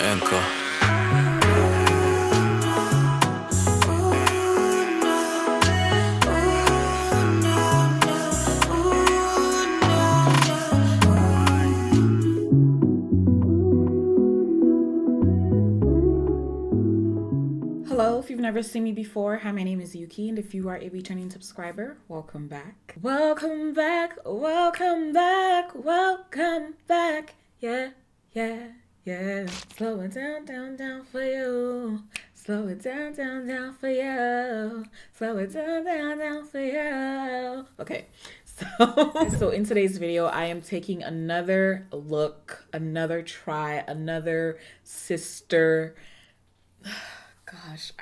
Anchor. Hello, if you've never seen me before, hi, my name is Youkeyy, and if you are a returning subscriber, welcome back. Welcome back, welcome back, welcome back. Yeah, yeah, yeah. Slow it down, down, down for you. Slow it down, down, down for you. Slow it down, down, down for you. Okay, so in today's video, I am taking another look, another try, another sister. Gosh,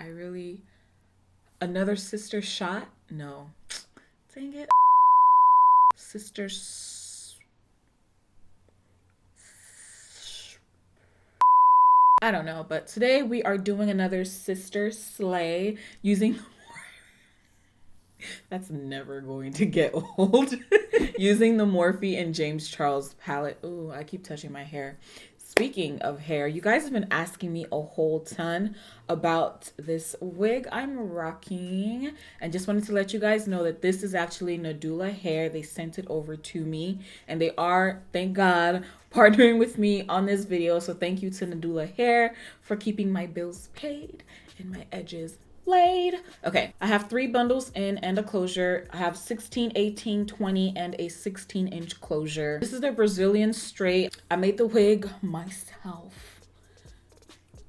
another sister shot? No. Dang it. I don't know, but today we are doing another sister slay using that's never going to get old. Using the Morphe and James Charles palette. Ooh, I keep touching my hair. Speaking of hair, you guys have been asking me a whole ton about this wig I'm rocking, and just wanted to let you guys know that this is actually Nadula Hair. They sent it over to me, and they are, thank God, partnering with me on this video. So thank you to Nadula Hair for keeping my bills paid and my edges laid. Okay, I have 3 bundles in and a closure. I have 16, 18, 20, and a 16-inch closure. This is the Brazilian straight. I made the wig myself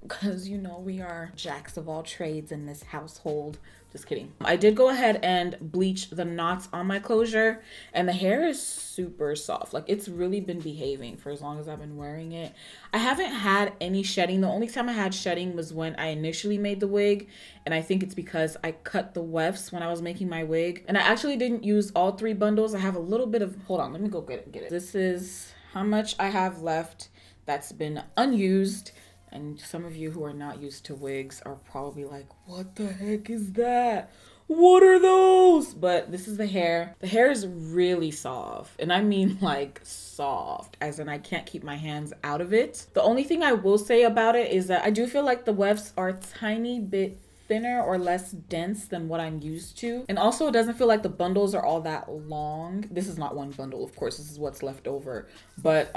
because, you know, we are jacks of all trades in this household. Just kidding. I did go ahead and bleach the knots on my closure, and the hair is super soft. Like, it's really been behaving for as long as I've been wearing it. I haven't had any shedding. The only time I had shedding was when I initially made the wig, and I think it's because I cut the wefts when I was making my wig. And I actually didn't use all 3 bundles. I have a little bit of, hold on, let me go get it. This is how much I have left that's been unused. And some of you who are not used to wigs are probably like, what the heck is that? What are those? But this is the hair. The hair is really soft. And I mean like soft, as in I can't keep my hands out of it. The only thing I will say about it is that I do feel like the wefts are a tiny bit thinner or less dense than what I'm used to. And also it doesn't feel like the bundles are all that long. This is not one bundle, of course, this is what's left over. But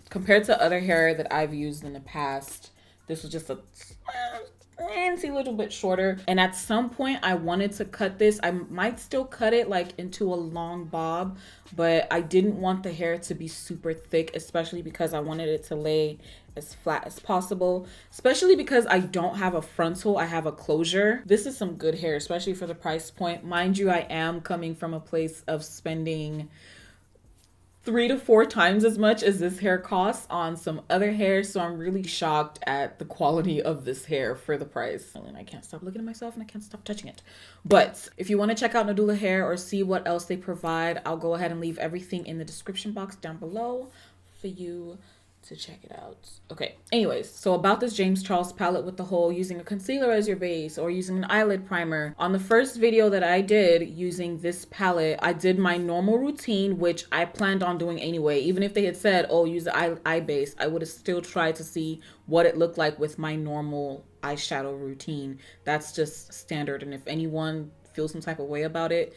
compared to other hair that I've used in the past, this was just a fancy little bit shorter. And at some point I wanted to cut this. I might still cut it like into a long bob, but I didn't want the hair to be super thick, especially because I wanted it to lay as flat as possible, especially because I don't have a frontal, I have a closure. This is some good hair, especially for the price point. Mind you, I am coming from a place of spending 3 to 4 times as much as this hair costs on some other hair, so I'm really shocked at the quality of this hair for the price. And I can't stop looking at myself and I can't stop touching it. But if you want to check out Nadula Hair or see what else they provide, I'll go ahead and leave everything in the description box down below for you to check it out. Okay, anyways, so about this James Charles palette with the whole using a concealer as your base or using an eyelid primer. On the first video that I did using this palette, I did my normal routine, which I planned on doing anyway. Even if they had said, oh, use the eye base, I would have still tried to see what it looked like with my normal eyeshadow routine. That's just standard, and if anyone feels some type of way about it,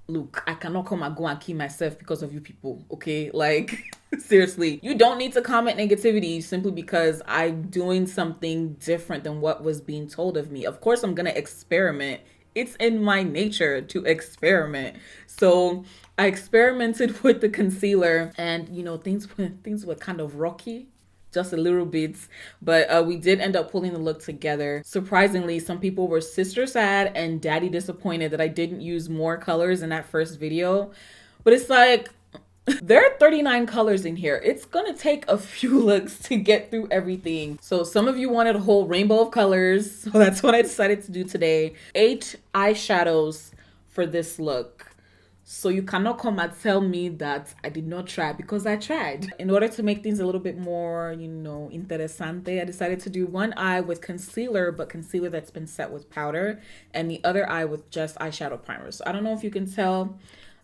look, I cannot come and go and kill myself because of you people, okay? Like, seriously, you don't need to comment negativity simply because I'm doing something different than what was being told of me. Of course, I'm gonna experiment. It's in my nature to experiment. So I experimented with the concealer, and you know, things were kind of rocky, just a little bit, but we did end up pulling the look together. Surprisingly, some people were sister sad and daddy disappointed that I didn't use more colors in that first video. But it's like, there are 39 colors in here. It's gonna take a few looks to get through everything. So some of you wanted a whole rainbow of colors, so that's what I decided to do today. 8 eyeshadows for this look. So you cannot come and tell me that I did not try, because I tried. In order to make things a little bit more, you know, interesante, I decided to do one eye with concealer, but concealer that's been set with powder, and the other eye with just eyeshadow primer. So I don't know if you can tell,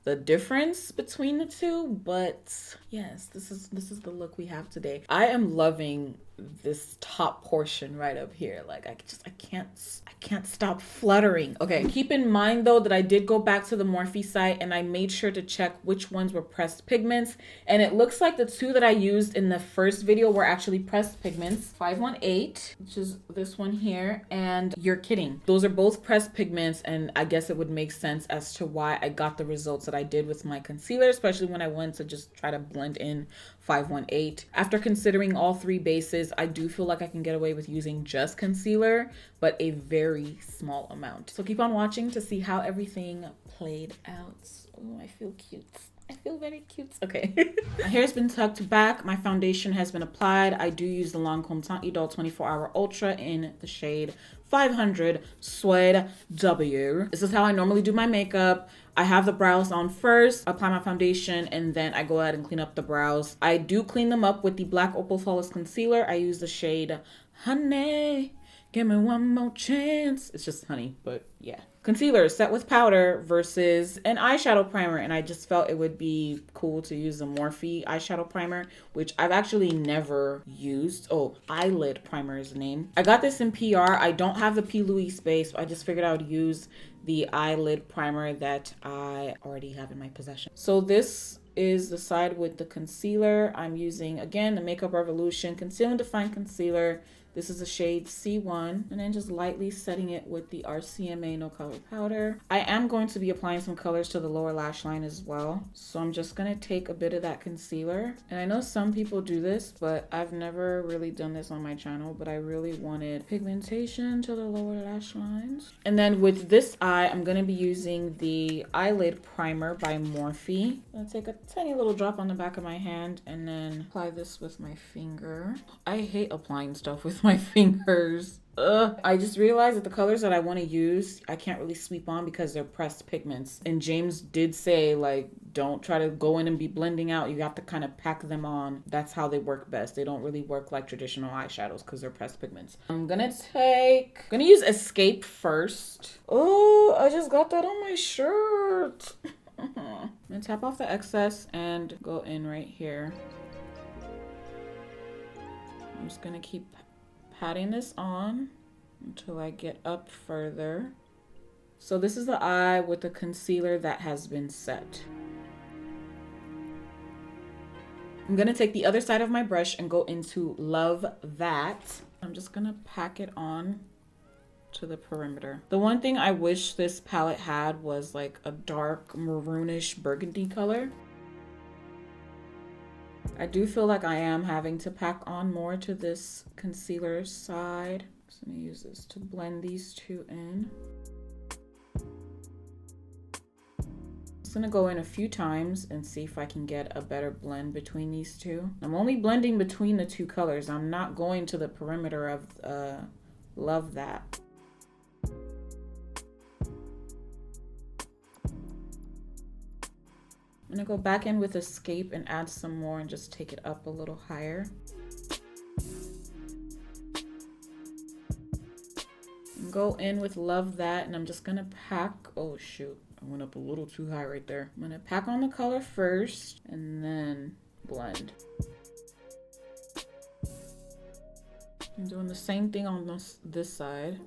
the difference between the two, but yes, this is the look we have today. I am loving this top portion right up here. Like I can't stop fluttering. Okay, keep in mind though that I did go back to the Morphe site and I made sure to check which ones were pressed pigments, and it looks like the two that I used in the first video were actually pressed pigments. 518, which is this one here, and You're Kidding. Those are both pressed pigments, and I guess it would make sense as to why I got the results that I did with my concealer, especially when I went to just try to blend in 518. After considering all three bases, I do feel like I can get away with using just concealer, but a very small amount. So keep on watching to see how everything played out. Oh, I feel cute. I feel very cute. Okay. My hair's been tucked back. My foundation has been applied. I do use the Lancome Teint Idole 24-Hour Ultra in the shade 500 Suede W. This is how I normally do my makeup. I have the brows on first, apply my foundation, and then I go ahead and clean up the brows. I do clean them up with the Black Opal Flawless Concealer. I use the shade Honey. Give me one more chance. It's just honey, but yeah. Concealer set with powder versus an eyeshadow primer, and I just felt it would be cool to use the Morphe eyeshadow primer, which I've actually never used. Oh, eyelid primer is the name. I got this in PR. I don't have the P. Louise base, so I just figured I would use the eyelid primer that I already have in my possession. So this is the side with the concealer. I'm using, again, the Makeup Revolution Conceal and Define Concealer. This is the shade C1, and then just lightly setting it with the RCMA No Color Powder. I am going to be applying some colors to the lower lash line as well. So I'm just gonna take a bit of that concealer. And I know some people do this, but I've never really done this on my channel, but I really wanted pigmentation to the lower lash lines. And then with this eye, I'm gonna be using the eyelid primer by Morphe. I'm gonna take a tiny little drop on the back of my hand and then apply this with my finger. I hate applying stuff with my fingers. I just realized that the colors that I want to use, I can't really sweep on because they're pressed pigments. And James did say, like, don't try to go in and be blending out. You have to kind of pack them on. That's how they work best. They don't really work like traditional eyeshadows because they're pressed pigments. I'm gonna use Escape first. Oh, I just got that on my shirt. I'm gonna tap off the excess and go in right here. I'm just gonna keep patting this on until I get up further. So this is the eye with the concealer that has been set. I'm gonna take the other side of my brush and go into Love That. I'm just gonna pack it on to the perimeter. The one thing I wish this palette had was like a dark maroonish burgundy color. I do feel like I am having to pack on more to this concealer side. So I'm gonna use this to blend these two in. I'm just gonna go in a few times and see if I can get a better blend between these two. I'm only blending between the two colors. I'm not going to the perimeter of Love That. I'm gonna go back in with Escape and add some more and just take it up a little higher. And go in with Love That, and I'm just gonna pack, oh shoot, I went up a little too high right there. I'm gonna pack on the color first and then blend. I'm doing the same thing on this side.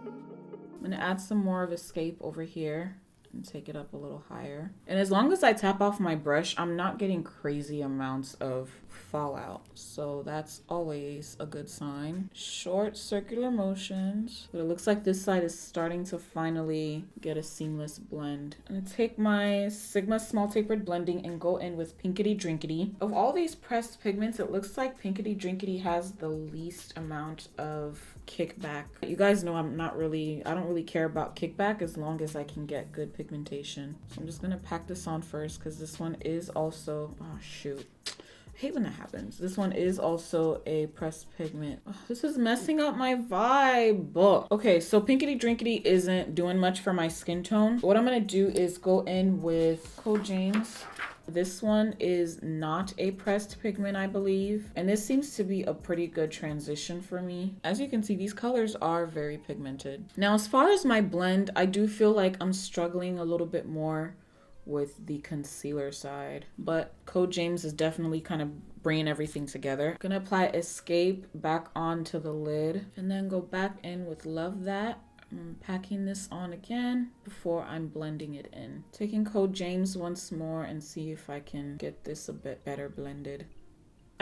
I'm gonna add some more of Escape over here and take it up a little higher. And as long as I tap off my brush, I'm not getting crazy amounts of fallout. So that's always a good sign. Short circular motions. But it looks like this side is starting to finally get a seamless blend. I'm gonna take my Sigma Small Tapered Blending and go in with Pinkity Drinkity. Of all these pressed pigments, it looks like Pinkity Drinkity has the least amount of kickback. You guys know I don't really care about kickback as long as I can get good pigmentation. So I'm just gonna pack this on first because this one is also, oh shoot, I hate when that happens. This one is also a pressed pigment. Oh, this is messing up my vibe. Okay, so Pinkity Drinkity isn't doing much for my skin tone. What I'm gonna do is go in with Code James. This one is not a pressed pigment, I believe. And this seems to be a pretty good transition for me. As you can see, these colors are very pigmented. Now, as far as my blend, I do feel like I'm struggling a little bit more with the concealer side. But Code James is definitely kind of bringing everything together. Gonna apply Escape back onto the lid and then go back in with Love That. I'm packing this on again before I'm blending it in. Taking Code James once more and see if I can get this a bit better blended.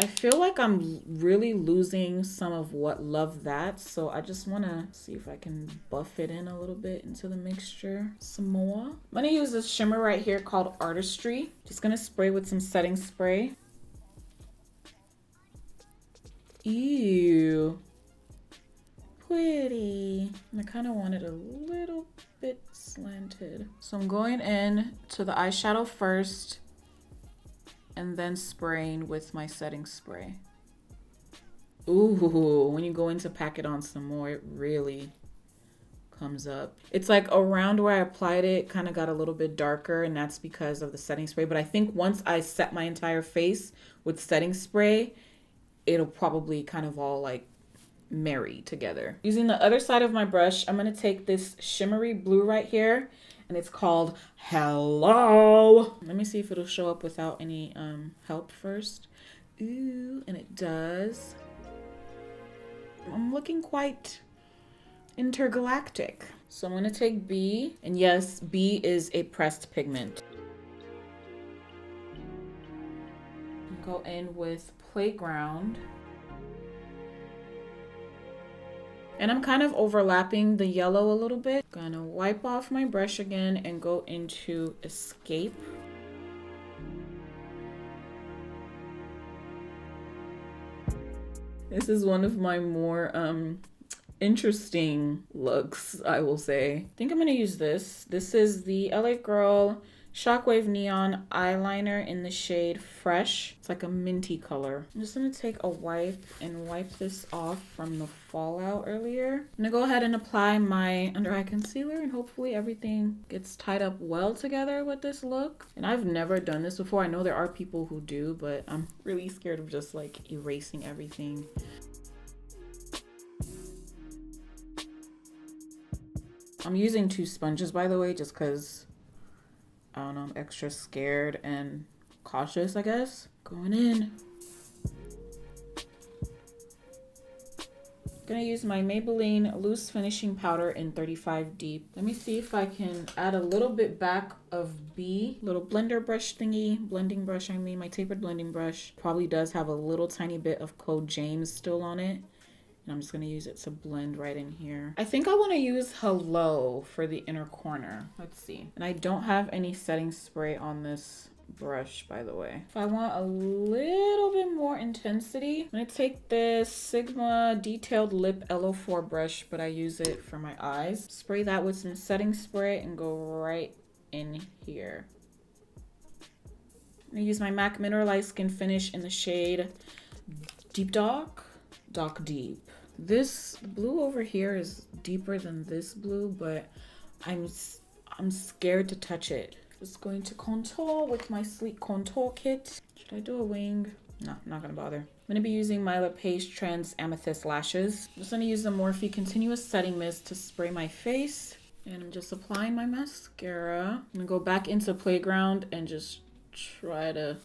I feel like I'm really losing some of what Love That, so I just want to see if I can buff it in a little bit into the mixture some more. I'm going to use this shimmer right here called Artistry. Just going to spray with some setting spray. Ew. Pretty. And I kind of want it a little bit slanted. So I'm going in to the eyeshadow first, and then spraying with my setting spray. Ooh, when you go in to pack it on some more, it really comes up. It's like around where I applied it, kind of got a little bit darker, and that's because of the setting spray. But I think once I set my entire face with setting spray, it'll probably kind of all like marry together. Using the other side of my brush, I'm gonna take this shimmery blue right here, and it's called Hello. Let me see if it'll show up without any help first. Ooh, and it does. I'm looking quite intergalactic. So I'm gonna take B, and yes, B is a pressed pigment. Go in with Playground. And I'm kind of overlapping the yellow a little bit. Gonna wipe off my brush again and go into Escape. This is one of my more interesting looks, I will say. I think I'm gonna use this. This is the LA Girl Shockwave Neon eyeliner in the shade Fresh. It's like a minty color. I'm just gonna take a wipe and wipe this off from the fallout earlier. I'm gonna go ahead and apply my under eye concealer, and hopefully everything gets tied up well together with this look. And I've never done this before. I know there are people who do, but I'm really scared of just like erasing everything. I'm using 2 sponges, by the way, just because I don't know, I'm extra scared and cautious, I guess. Going in. Gonna use my Maybelline Loose Finishing Powder in 35 Deep. Let me see if I can add a little bit back of B. Little blending brush, my tapered blending brush. Probably does have a little tiny bit of Code James still on it. And I'm just gonna use it to blend right in here. I think I wanna use Hello for the inner corner. Let's see. And I don't have any setting spray on this brush, by the way. If I want a little bit more intensity, I'm gonna take this Sigma Detailed Lip LO4 brush, but I use it for my eyes. Spray that with some setting spray and go right in here. I'm gonna use my MAC Mineralized Skin Finish in the shade Deep Dark Deep. This blue over here is deeper than this blue, but I'm scared to touch it. Just going to contour with my Sleek Contour Kit. Should I do a wing? No, I'm not gonna bother. I'm gonna be using my La Page Trans Amethyst Lashes. I'm just gonna use the Morphe Continuous Setting Mist to spray my face. And I'm just applying my mascara. I'm gonna go back into Playground and just try to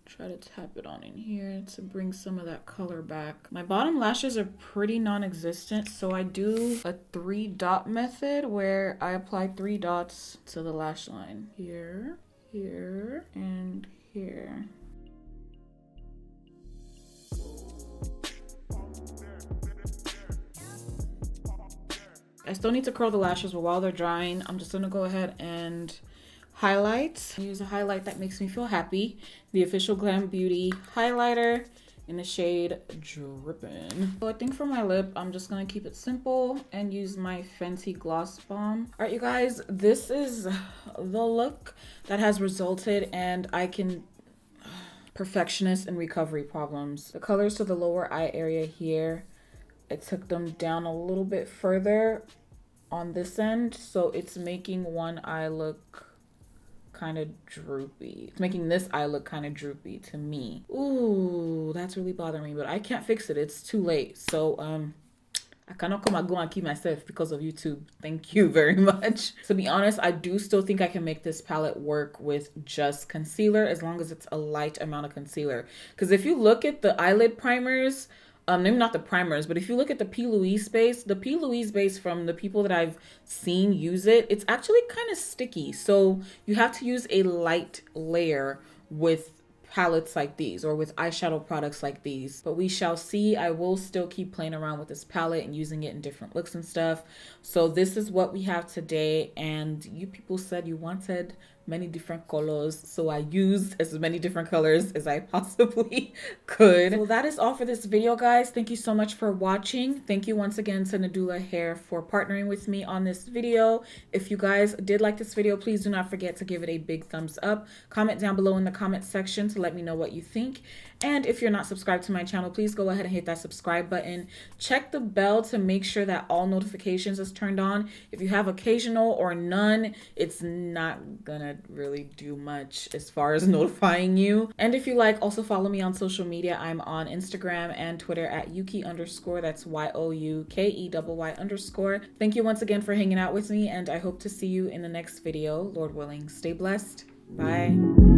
tap it on in here to bring some of that color back. My bottom lashes are pretty non-existent, so I do a 3-dot method where I apply 3 dots to the lash line. Here, here, and here. I still need to curl the lashes, but while they're drying, I'm just gonna go ahead and highlight. Use a highlight that makes me feel happy. The Official Glam Beauty highlighter in the shade Drippin'. So I think for my lip, I'm just gonna keep it simple and use my Fenty Gloss Bomb. All right, you guys, this is the look that has resulted, and I can perfectionist and recovery problems. The colors to the lower eye area here, I took them down a little bit further on this end, so it's making one eye look kind of droopy. It's making this eye look kind of droopy to me. Ooh, that's really bothering me, but I can't fix it. It's too late. So I cannot come and go and keep myself because of YouTube. Thank you very much. To be honest, I do still think I can make this palette work with just concealer as long as it's a light amount of concealer. Because if you look at the eyelid primers, maybe not the primers, but if you look at the P. Louise base, the P. Louise base from the people that I've seen use it, it's actually kind of sticky. So you have to use a light layer with palettes like these or with eyeshadow products like these, but we shall see. I will still keep playing around with this palette and using it in different looks and stuff. So this is what we have today, and you people said you wanted many different colors, so I used as many different colors as I possibly could. So that is all for this video, guys. Thank you so much for watching. Thank you once again to Nadula Hair for partnering with me on this video. If you guys did like this video, please do not forget to give it a big thumbs up. Comment down below in the comment section to let me know what you think. And if you're not subscribed to my channel, please go ahead and hit that subscribe button. Check the bell to make sure that all notifications is turned on. If you have occasional or none, it's not gonna really do much as far as notifying you. And if you like, also follow me on social media. I'm on Instagram and Twitter at Youkeyy_. That's YOUKEYY_. Thank you once again for hanging out with me, and I hope to see you in the next video, Lord willing. Stay blessed. Bye.